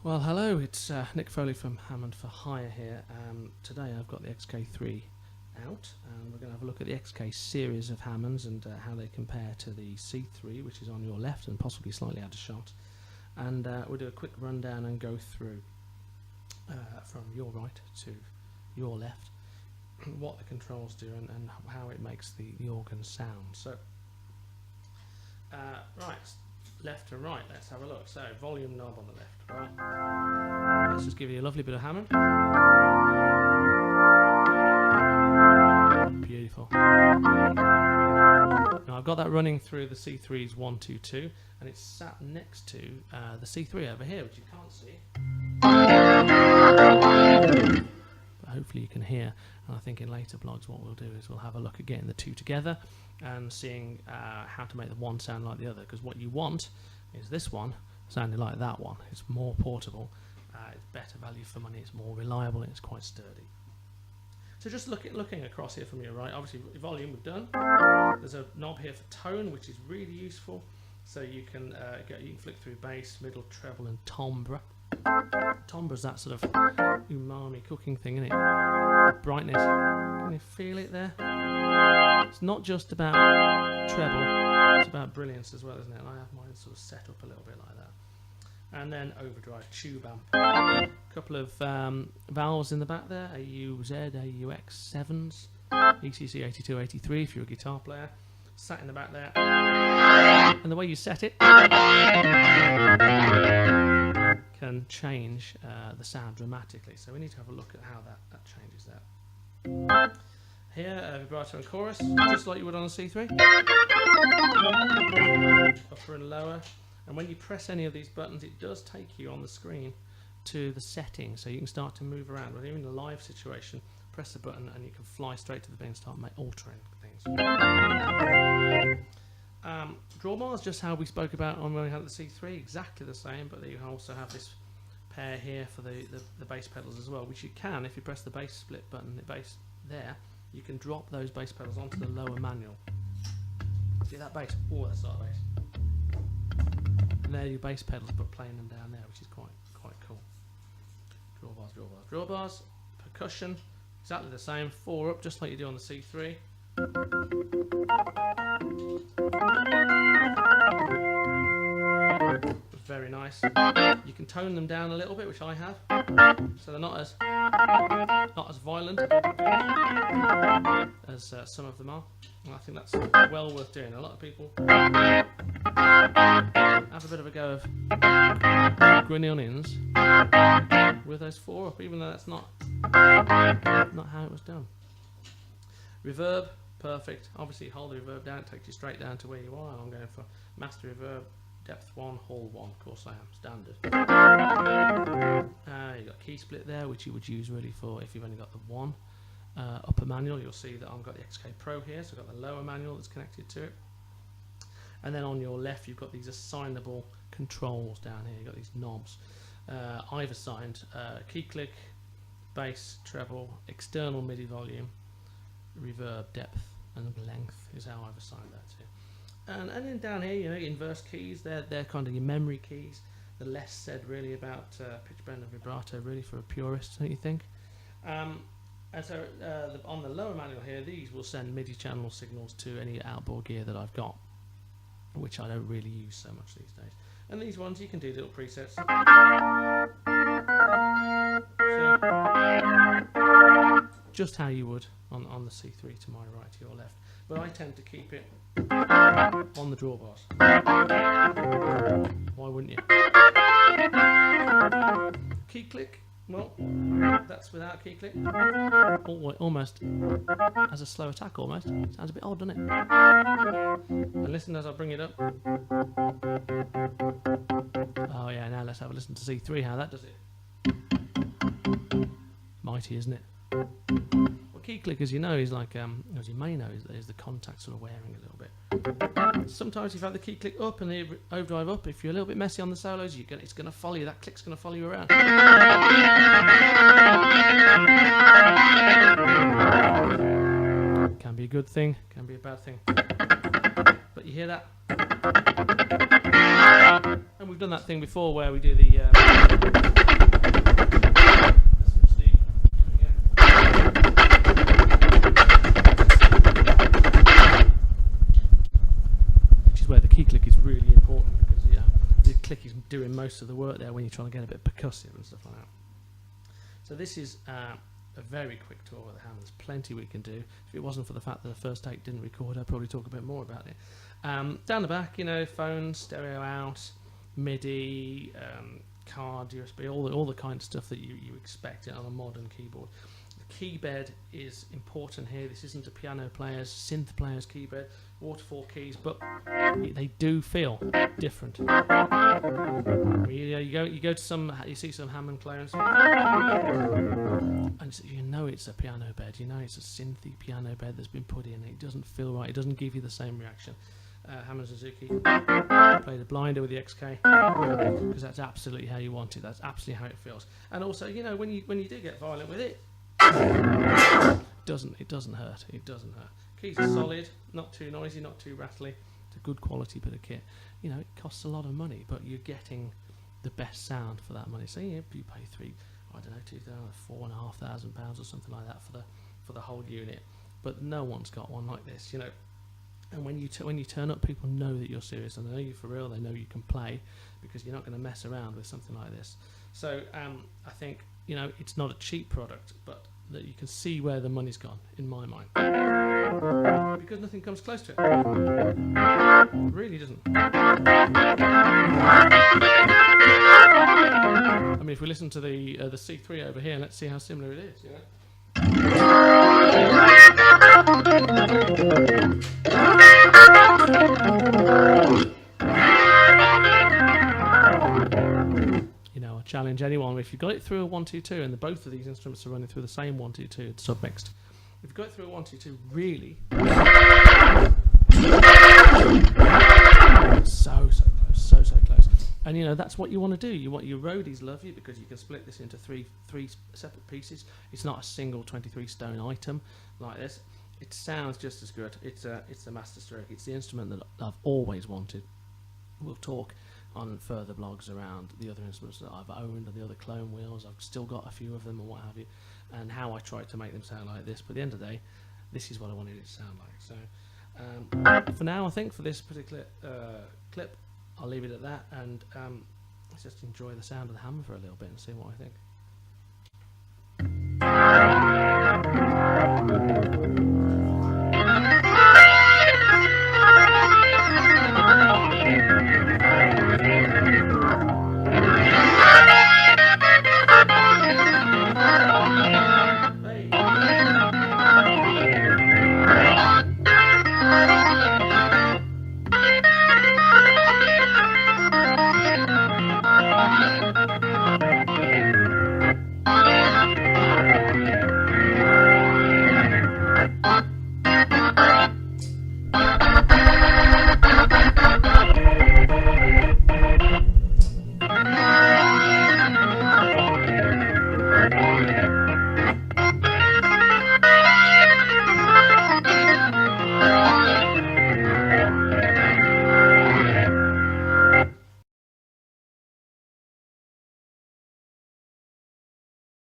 Well, hello, it's Nick Foley from Hammond for Hire here. Today I've got the XK3 out, and we're going to have a look at the XK series of Hammonds and how they compare to the C3, which is on your left and possibly slightly out of shot. And we'll do a quick rundown and go through from your right to your left what the controls do and how it makes the organ sound. So, right. Left to right, let's have a look. So, volume knob on the left, right. Let's just give you a lovely bit of Hammond. Beautiful. Now, I've got that running through the C3's 122, and it's sat next to the C3 over here, which you can't see. But hopefully you can hear. And I think in later blogs what we'll do is we'll have a look at getting the two together and seeing how to make the one sound like the other, because what you want is this one sounding like that one. It's more portable, it's better value for money, it's more reliable, and it's quite sturdy. So just looking across here from your right, obviously volume we've done. There's a knob here for tone, which is really useful. So you can flick through bass, middle, treble, and timbre. Timbre is that sort of umami cooking thing, isn't it? Brightness. Can you feel it there? It's not just about treble, it's about brilliance as well, isn't it? And I have mine sort of set up a little bit like that. And then overdrive, tube amp. A couple of valves in the back there, AUZ, AUX 7s, ECC 82, 83 if you're a guitar player. Sat in the back there. And the way you set it can change the sound dramatically. So we need to have a look at how that changes that. Here, vibrato and chorus, just like you would on a C3. Upper and lower. And when you press any of these buttons, it does take you on the screen to the settings, so you can start to move around. But even in a live situation, press the button and you can fly straight to the bin and start altering things. Drawbars, just how we spoke about when we had the C3, exactly the same, but you also have this pair here for the bass pedals as well, which you can, if you press the bass split button, the bass there, you can drop those bass pedals onto the lower manual. See that bass? Oh, that's not a bass. And there are your bass pedals, but playing them down there, which is quite cool. Drawbars, drawbars, drawbars. Percussion, exactly the same, 4 up, just like you do on the C3. Very nice. You can tone them down a little bit, which I have, so they're not as violent as some of them are. And I think that's well worth doing. A lot of people have a bit of a go of grinning onions with those 4 up, even though that's not how it was done. Reverb, perfect. Obviously, hold the reverb down, it takes you straight down to where you are. I'm going for master reverb. Depth 1, hall 1, of course I am, standard. You've got key split there, which you would use really for if you've only got the one upper manual. You'll see that I've got the XK Pro here, so I've got the lower manual that's connected to it. And then on your left, you've got these assignable controls down here. You've got these knobs. I've assigned key click, bass, treble, external MIDI volume, reverb, depth, and length is how I've assigned that to. And then down here, you know, inverse keys, they're kind of your memory keys. The less said really about pitch bend and vibrato, really, for a purist, don't you think? And so on the lower manual here, these will send MIDI channel signals to any outboard gear that I've got, which I don't really use so much these days. And these ones, you can do little presets. So, just how you would on the C3 to my right, to your left. But I tend to keep it on the drawbars. Why wouldn't you? Key click, well, that's without key click. Almost as a slow attack, almost. Sounds a bit odd, doesn't it? And listen as I bring it up. Oh yeah, now let's have a listen to C3, how that does it. Mighty, isn't it? Key click, as you know, is like, as you may know, is the contact sort of wearing a little bit. Sometimes if you have the key click up and the overdrive up, if you're a little bit messy on the solos, it's going to follow you. That click's going to follow you around. Can be a good thing, can be a bad thing. But you hear that? And we've done that thing before where we do the which is where the key click is really important, because the click is doing most of the work there when you're trying to get a bit percussive and stuff like that. So this is a very quick tour of the Hammond. There's plenty we can do. If it wasn't for the fact that the first take didn't record, I'd probably talk a bit more about it. Down the back, phone, stereo out, MIDI, card, USB, all the kind of stuff that you expect on a modern keyboard. The key bed is important here. This isn't a piano player's, synth player's key bed, waterfall keys, but they do feel different. You go to some, you see some Hammond clones, and it's a piano bed. It's a synthy piano bed that's been put in. It doesn't feel right. It doesn't give you the same reaction. Hammond Suzuki played a blinder with the XK because that's absolutely how you want it. That's absolutely how it feels. And also, when you do get violent with it, it doesn't hurt. It doesn't hurt. Keys are solid, not too noisy, not too rattly. It's a good quality bit of kit. It costs a lot of money, but you're getting the best sound for that money. So you pay £4,500 or something like that for the whole unit. But no one's got one like this, And when you turn up, people know that you're serious, and they know you for real. They know you can play, because you're not going to mess around with something like this. So I think it's not a cheap product, but that you can see where the money's gone in my mind, because nothing comes close to it. It really doesn't. I mean, if we listen to the C3 over here, let's see how similar it is. I challenge anyone, if you got it through a 1-2-2 and both of these instruments are running through the same 1-2-2, it's submixed. If you got it through a 1-2-2, really, so close. And that's what you want to do. Your roadies love you because you can split this into three separate pieces. It's not a single 23 stone item like this. It sounds just as good. It's the master stroke. It's the instrument that I've always wanted. We'll talk on further blogs around the other instruments that I've owned and the other clone wheels. I've still got a few of them and what have you, and how I tried to make them sound like this. But at the end of the day, this is what I wanted it to sound like. So for now, I think for this particular clip, I'll leave it at that, and let's just enjoy the sound of the Hammond for a little bit and see what I think.